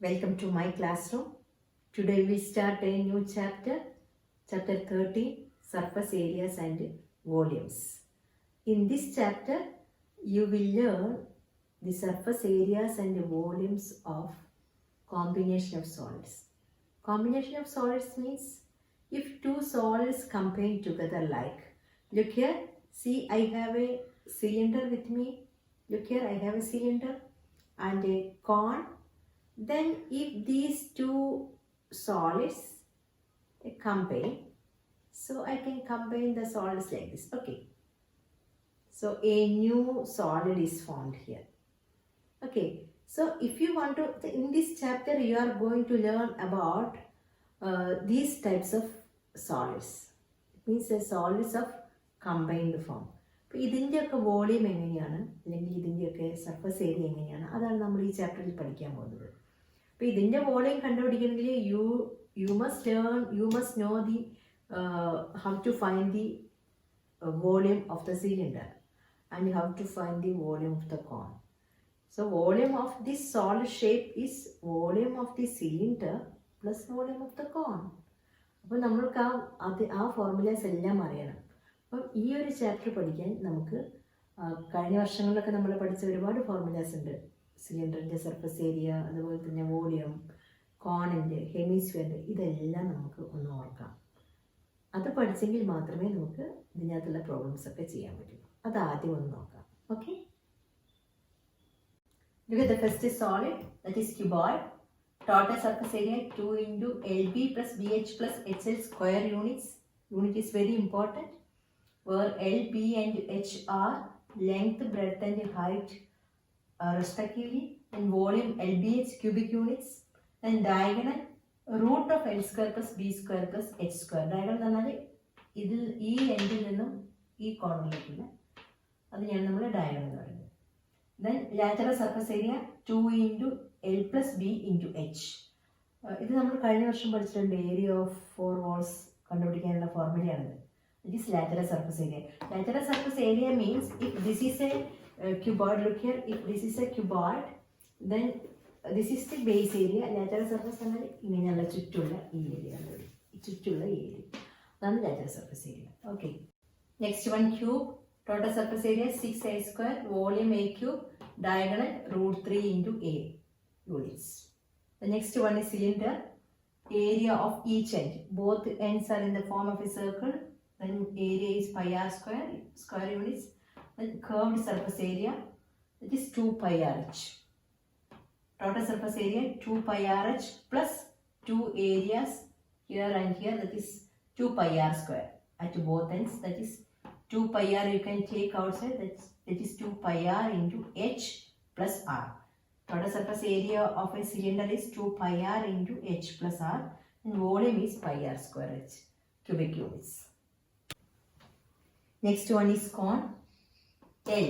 Welcome to my classroom. Today we start a new chapter, chapter 13, surface areas and volumes. In this chapter, you will learn the surface areas and volumes of combination of solids. Combination of solids means if two solids combine together like, look here, see I have a cylinder with me. Look here, I have a cylinder and a cone. Then if these two solids combine, so I can combine the solids like this. Okay. So a new solid is formed here. Okay. So if you want to, in this chapter you are going to learn about these types of solids. It means the solids of combined form. അപ്പോൾ ഇതിൻ്റെയൊക്കെ volume എങ്ങനെയാണ് അല്ലെങ്കിൽ ഇതിൻ്റെയൊക്കെ surface area എങ്ങനെയാണ് അതാണ് നമ്മൾ ഈ ചാപ്റ്ററിൽ പഠിക്കാൻ പോകുന്നത്. അപ്പോൾ ഇതിൻ്റെ വോളിയം കണ്ടുപിടിക്കണമെങ്കിൽ you must know the how to find the volume of the cylinder and how to find the volume of the cone. So volume of this solid shape is volume of the cylinder plus volume of the cone. അപ്പോൾ നമ്മൾക്ക് ആ ഫോർമുലേസ് എല്ലാം അറിയണം. അപ്പം ഈ ഒരു chapter പഠിക്കാൻ നമുക്ക് കഴിഞ്ഞ വർഷങ്ങളിലൊക്കെ നമ്മൾ പഠിച്ച ഒരുപാട് ഫോർമുലാസ് ഉണ്ട്. സിലിണ്ടറിൻ്റെ സർഫസ് ഏരിയ, അതുപോലെ തന്നെ വോളിയം, കോണിൻ്റെ, ഹെമിസ്ഫിയറിൻ്റെ, ഇതെല്ലാം നമുക്ക് ഒന്ന് ഓർക്കാം. അത് പഠിച്ചെങ്കിൽ മാത്രമേ നമുക്ക് ഇതിനകത്തുള്ള പ്രോബ്ലംസ് ഒക്കെ ചെയ്യാൻ പറ്റൂ. അത് ആദ്യം ഒന്ന് നോക്കാം. Okay. Look at the first solid, that is cuboid. Total surface area 2 into LB plus BH plus HL square units. Unit is very important. Where LB and H are length, breadth and height respectively. And volume LBH cubic units. And diagonal root of L square plus B square plus H square. Diagonal എന്നാൽ ഇതിൽ ഈ എൻഡിൽ നിന്നും ഈ കോർണറിലേക്കുള്ള അതിനെയാണ് നമ്മൾ diagonal എന്ന് പറയുന്നത്. Then lateral surface area 2 into L plus B into H. ഇത് നമ്മൾ കഴിഞ്ഞ വർഷം പഠിച്ചിട്ടുണ്ട്. ഏരിയ ഓഫ് 4 walls കണ്ടുപിടിക്കാനുള്ള ഫോർമുലയാണിത്. It is lateral surface area. Lateral surface area means if this is a cuboid, look here, if this is a cuboid, then this is the base area. Lateral surface എന്നാൽ ഇങ്ങനെയുള്ള ചുറ്റുള്ള ഈ area, ചുറ്റുള്ള area, അതാണ് lateral surface area. Okay. Next one, cube. Total surface area 6a square, volume a cube, diagonal root 3 into a units. The next one is cylinder. Area of each end. Both ends are in the form of a circle. Then area is pi r square units. Then curved surface area, that is 2 pi r h. Total surface area 2 pi r h plus 2 areas here and here, that is 2 pi r square at both ends, that is 2 pi r you can take outside, that is 2 pi r into h plus r. Total surface area of a cylinder is 2 pi r into h plus r, and volume is pi r square h cubic units. Next one is cone. L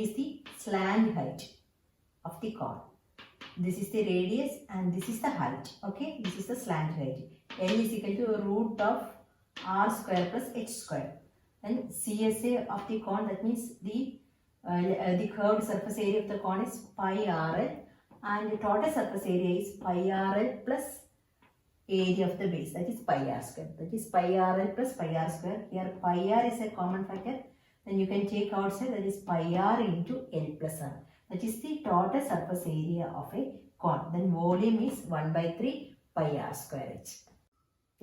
is the slant height of the cone. This is the radius and this is the height. Okay, this is the slant height. L is equal to root of r square plus h square. And CSA of the cone, that means the curved surface area of the cone is pi RL, and the total surface area is pi RL plus area of the base, that is pi r square. That is pi RL plus pi r square. Here pi r is a common factor, then you can take outside, that is pi r into L plus r. That is the total surface area of a cone. Then volume is 1 by 3 pi r square h.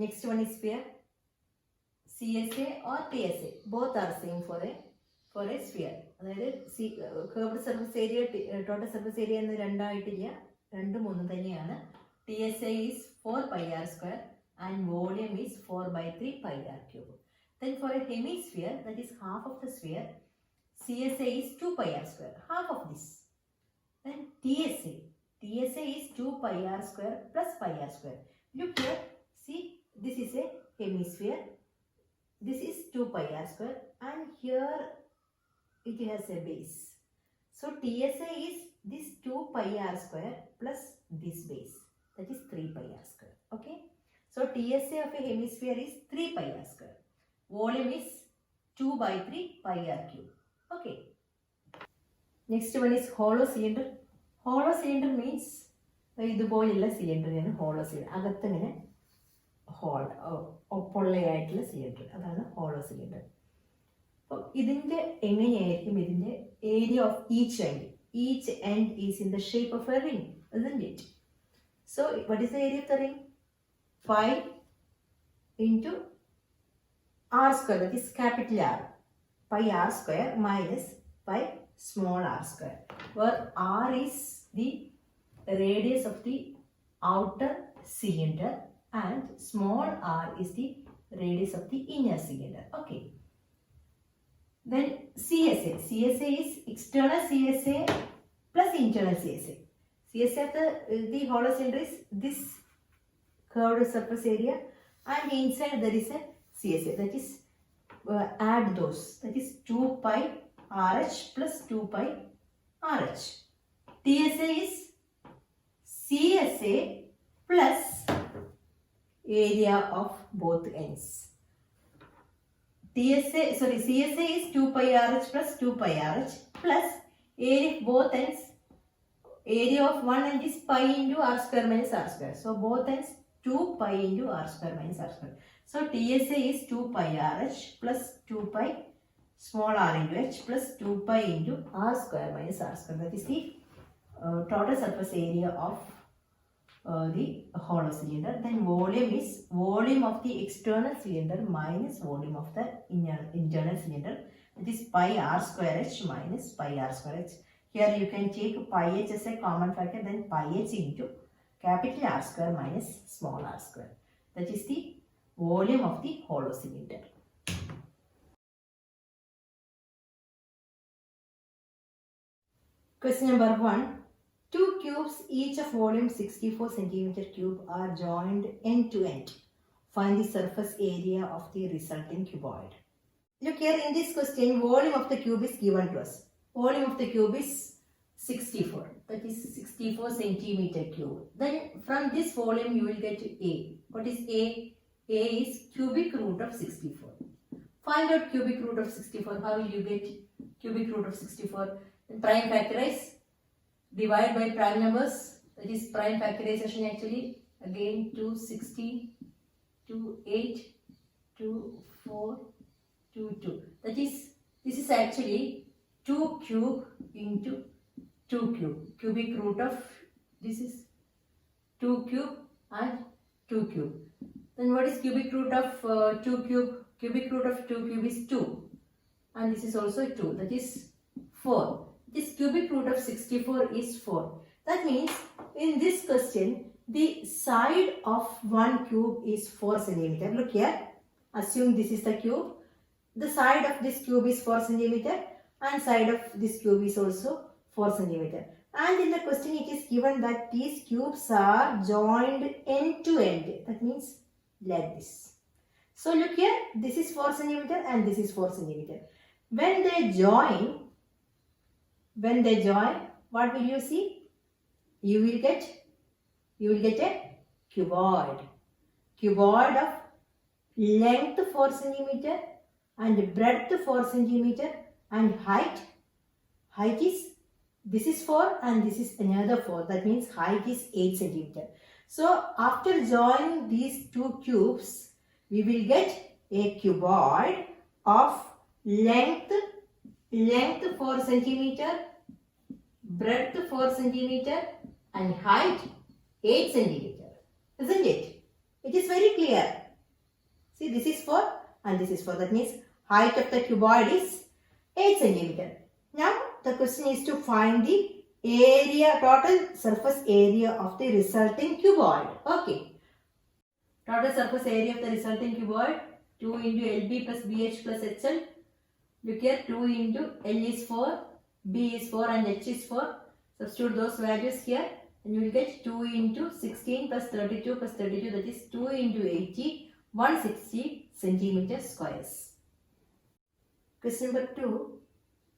Next one is sphere. CSA or TSA, both are same for a sphere. അതായത് curved surface area, total surface area എന്ന് രണ്ടായിട്ടില്ല, രണ്ടും ഒന്ന് തന്നെയാണ്. TSA is 4 pi r square and volume is 4 by 3 pi r cube. Then for a hemisphere, that is half of the sphere, CSA is 2 pi r square, half of this. Then TSA is 2 pi r square plus pi r square. Look here, see, this is a hemisphere. This is 2 pi r square and here it has a base. So TSA is this 2 pi r square plus this base, that is 3 pi r square. Okay. So TSA of a hemisphere is 3 pi r square. Volume is 2 by 3 pi r cube. Okay. Next one is hollow cylinder. Hollow cylinder means ഇതുപോലുള്ള സിലിണ്ടറിനാണ് hollow cylinder. അകത്തിങ്ങനെ പൊള്ളയായിട്ടുള്ള cylinder, അതാണ് hollow cylinder. അപ്പം ഇതിൻ്റെ എങ്ങനെയായിരിക്കും ഇതിൻ്റെ area of each end is in the shape of a ring, isn't it? So what is the area of the ring? Pi into r square, that is capital R. Pi r square minus pi small r square, where r is the radius of the outer cylinder and small r is the radius of the inner cylinder. Okay. Then CSA. CSA is external CSA plus internal CSA. CSA of the hollow cylinder is this curved surface area, and inside there is a CSA. That is, add those. That is 2 pi RH plus 2 pi RH. TSA is CSA plus area of both ends. CSA is 2 pi RH plus 2 pi RH plus area of both ends. Area of one end is pi into r square minus r square. So both ends 2 pi into r square minus r square. So TSA is 2 pi RH plus 2 pi small r into h plus 2 pi into r square minus r square. That is the total surface area of the hollow cylinder. Then volume is volume of the external cylinder minus volume of the internal cylinder. That is pi r square h minus pi r square h. Here you can take pi h as a common factor, then pi h into capital R square minus small r square. That is the volume of the hollow cylinder. Question number 1. Two cubes each of volume 64 cm cube are joined end to end. Find the surface area of the resulting cuboid. Look here, in this question, volume of the cube is given to us. Volume of the cube is 64. That is 64 centimeter cube. Then from this volume you will get A. What is A? A is cubic root of 64. Find out cubic root of 64. How will you get cubic root of 64? Then prime factorize. Divide by prime numbers. That is prime factorization actually. Again 260, 28, 24, 22. That is, this is actually 2 cube into 2 cube. Cubic root of this is 2 cube and 2 cube. Then what is cubic root of 2 cube? Cubic root of 2 cube is 2. And this is also 2. That is 4. This cubic root of 64 is 4. That means in this question, the side of one cube is 4 cm. Look here. Assume this is the cube. The side of this cube is 4 cm and side of this cube is also 4 cm. And in the question it is given that these cubes are joined end to end. That means like this. So look here. This is 4 cm and this is 4 cm. When they join, what will you see? You will get a cuboid. Cuboid of length 4 cm and breadth 4 cm and height is, this is 4 and this is another 4. That means height is 8 cm. So after joining these two cubes, we will get a cuboid of length 4 cm, breadth 4 cm and height 8 cm. Isn't it? It is very clear. See, this is 4 and this is 4. That means height of the cuboid is 8 cm. Now the question is to find the area, total surface area of the resulting cuboid. Okay. Total surface area of the resulting cuboid, 2 into LB plus BH plus HL. Look here, 2 into L is 4, B is 4 and H is 4. Substitute those values here and you will get 2 into 16 plus 32 plus 32, that is 2 into 80, 160 centimeter squares. Question number 2.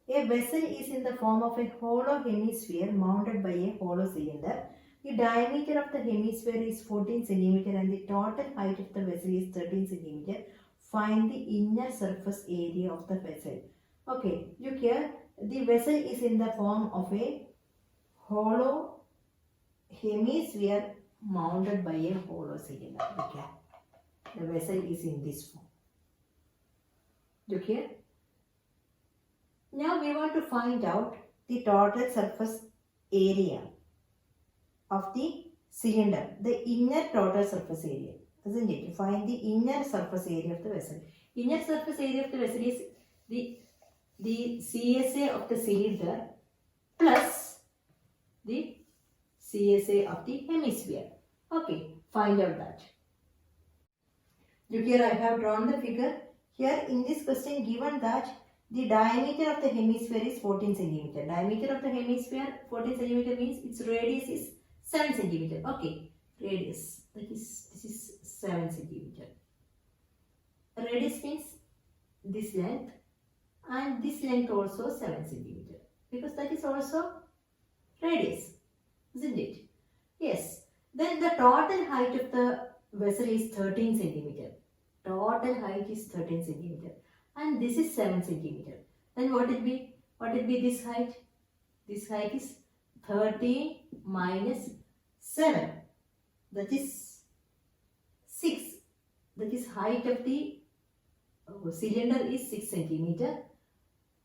A vessel is in the form of a hollow hemisphere mounted by a hollow cylinder. The diameter of the hemisphere is 14 cm and the total height of the vessel is 13 cm. Find the inner surface area of the vessel. Okay, look here. The vessel is in the form of a hollow hemisphere mounted by a hollow cylinder. Okay. The vessel is in this form. Look here. Now we want to find out the total surface area of the cylinder, the inner total surface area, isn't it? Find the inner surface area of the vessel. Inner surface area of the vessel is the CSA of the cylinder plus the CSA of the hemisphere. Okay, find out that. Look here, I have drawn the figure. Here in this question given that the diameter of the hemisphere is 14 centimeter. Diameter of the hemisphere 14 centimeter means its radius is 7 centimeter. Okay, radius, that is, this is 7 centimeter. Radius means this length and this length also 7 centimeter, because that is also radius, isn't it? Yes. Then the total height of the vessel is 13 centimeter. Total height is 13 centimeter and this is 7 centimeter. Then what will be this height? This height is 13 minus 7, that is 6. That is height of the cylinder is 6 centimeter.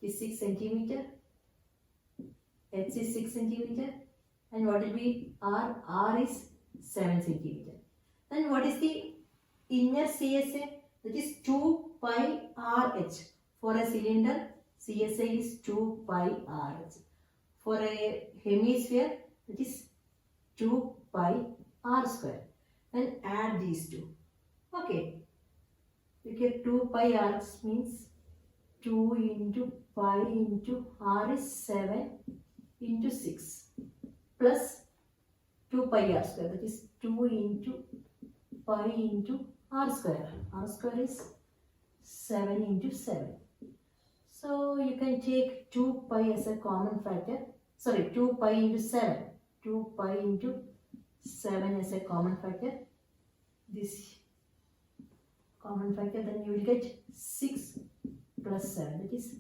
This 6 centimeter. H is 6 centimeter. And what will be R? R is 7 centimeter. Then what is the inner CSA? That is 2 pi RH. For a cylinder, CSA is 2 pi RH. For a hemisphere, that is 2 pi R square. Then add these two. Okay. You get 2 pi RH means 2 into pi into R is 7 into 6 plus 2 pi R square, that is 2 into pi into R square. R square is 7 into 7. So you can take 2 pi as a common factor. Sorry, 2 pi into 7. 2 pi into 7 as a common factor. This common factor, then you will get 6 plus 7. That is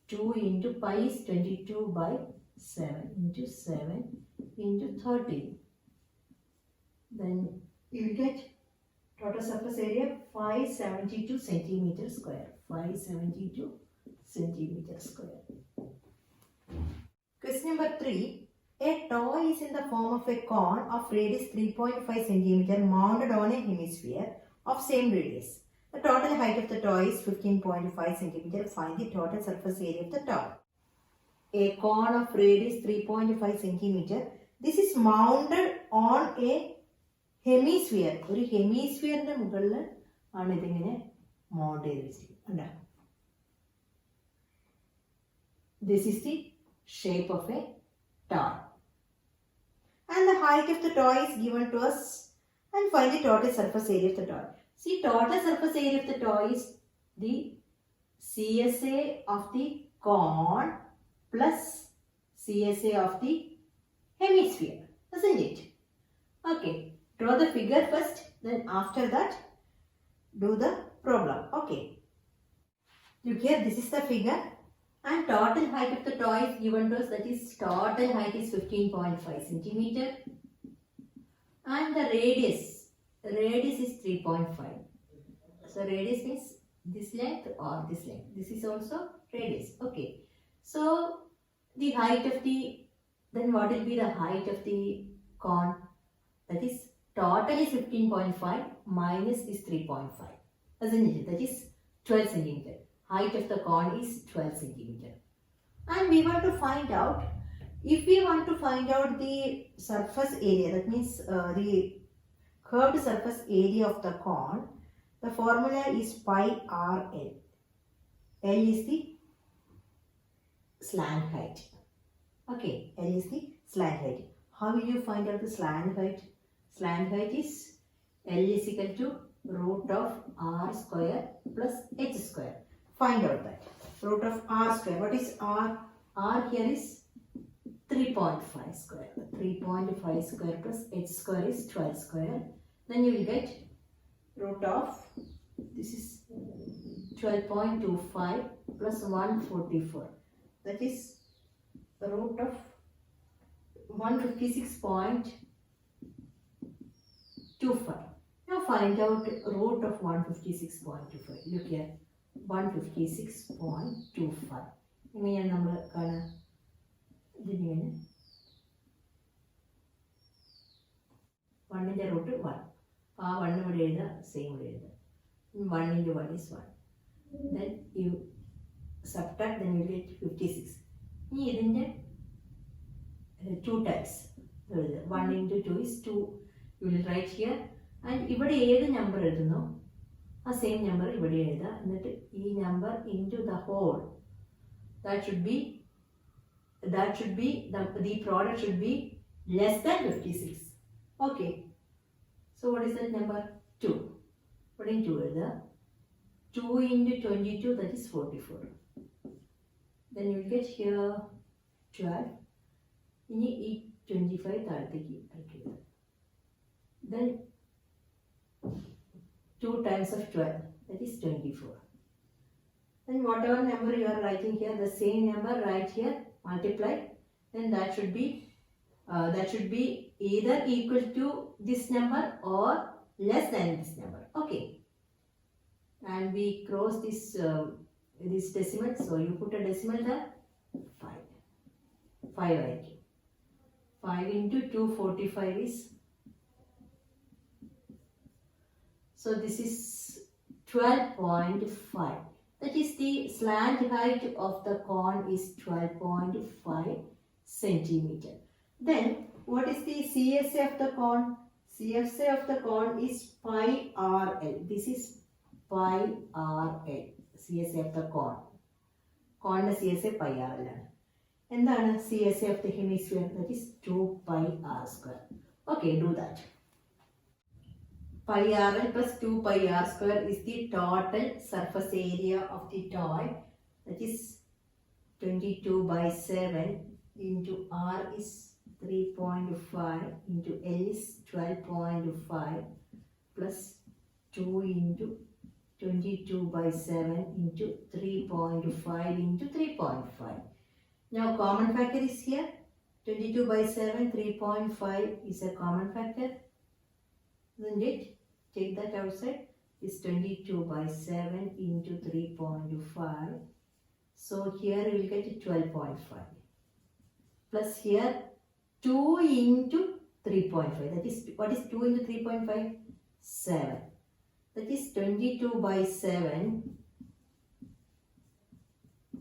2 into pi is 22 by 7 into 7 into 13. Then you will get total surface area 572 centimeter square. 572 centimeter square. Question number 3. A toy is in the form of a cone of radius 3.5 centimeter mounted on a hemisphere of same radius. The total height of the toy is 15.5 centimeter. Find the total surface area of the toy. A cone of radius 3.5 centimeter. This is mounted on a hemisphere. ഒരു ഹെമിസ്ഫിയറിന്റെ മുകളിൽ ആണ് ഇതിങ്ങനെ mount ചെയ്ത് വെച്ചിരിക്കുന്നത്. This is the shape of a toy. And the height of the toy is given to us. And find the total surface area of the toy. See, total surface area of the toy is the CSA of the cone plus CSA of the hemisphere, isn't it? Okay, draw the figure first, then after that do the problem. Okay, look here, this is the figure and total height of the toy is given to us, that is total height is 15.5 centimeter and the radius is 3.5. So radius means this length or this length. This is also radius. Okay. So the height of the, then what will be the height of the cone? That is total is 15.5 minus this 3.5. Isn't it? That is 12 centimeter. Height of the cone is 12 centimeter. And we want to find out, if we want to find out the surface area, that means the curved surface area of the cone, the formula is pi RL. L is the slant height. Okay, L is the slant height. How will you find out the slant height? Slant height is L is equal to root of R square plus H square. Find out that. Root of R square. What is R? R here is 3.5 square. 3.5 square plus H square is 12 square. Then you will get root of, this is 12.25 plus 144. That is the root of 156.5 25. Now find out root of 156.25. Look here, 156.25. ഇങ്ങനെയാണ് നമ്മൾ കാണുക. ഇതിങ്ങനെ 1ന്റെ root 1. ആ 1 ഇവിടെ എഴുതുക, same ഇവിടെ എഴുതുക. 1 into 1 is 1. Then you subtract, then you get 56. ഇനി ഇതിൻ്റെ 2 times. 1 into 2 is 2. You will write here. And ഇവിടെ ഏത് നമ്പർ എഴുതുന്നോ ആ സെയിം നമ്പർ ഇവിടെ എഴുതുക. എന്നിട്ട് ഈ number into the whole. That should be the product should be less than 56. Okay. So what is that number? 2. What in 2 is that? 2 into 22, that is 44. Then you will get here 12. ഇനി ഈ 25 താഴത്തേക്ക് അയക്കുക. Then 2 times of 12, that is 24. Then whatever number you are writing here, the same number write here, multiply. Then that should be either equal to this number or less than this number. Okay. And we cross this decimal, so you put a decimal there. 5 IQ. 5 into 245 is, so this is 12.5. That is the slant height of the cone is 12.5 centimeter. Then what is the CSA of the cone? CSA of the cone is pi RL. This is pi RL. CSA of the cone. Cone CSA pi RL. And then CSA of the hemisphere, that is 2 pi r square. Okay, do that. Pi RL plus 2 pi r square is the total surface area of the toy. That is 22 by 7 into r is 3.5 into L is 12.5 plus 2 into 22 by 7 into 3.5 into 3.5. Now common factor is here. 22 by 7, 3.5 is a common factor. Isn't it? Take that outside. It's 22 by 7 into 3.5. So here we will get 12.5. Plus here 2 into 3.5. That is, what is 2 into 3.5? 7. That is 22 by 7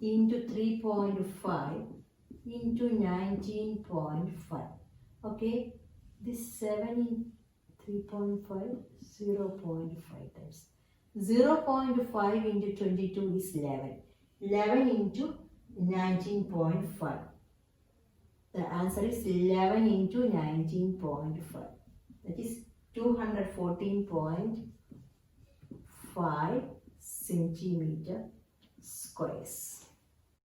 into 3.5 into 19.5. Okay, this 7 in 3.5, 0.5 times. 0.5 into 22 is 11. 11 into 19.5. The answer is 11 into 19.5. That is 214.5 centimeter squares.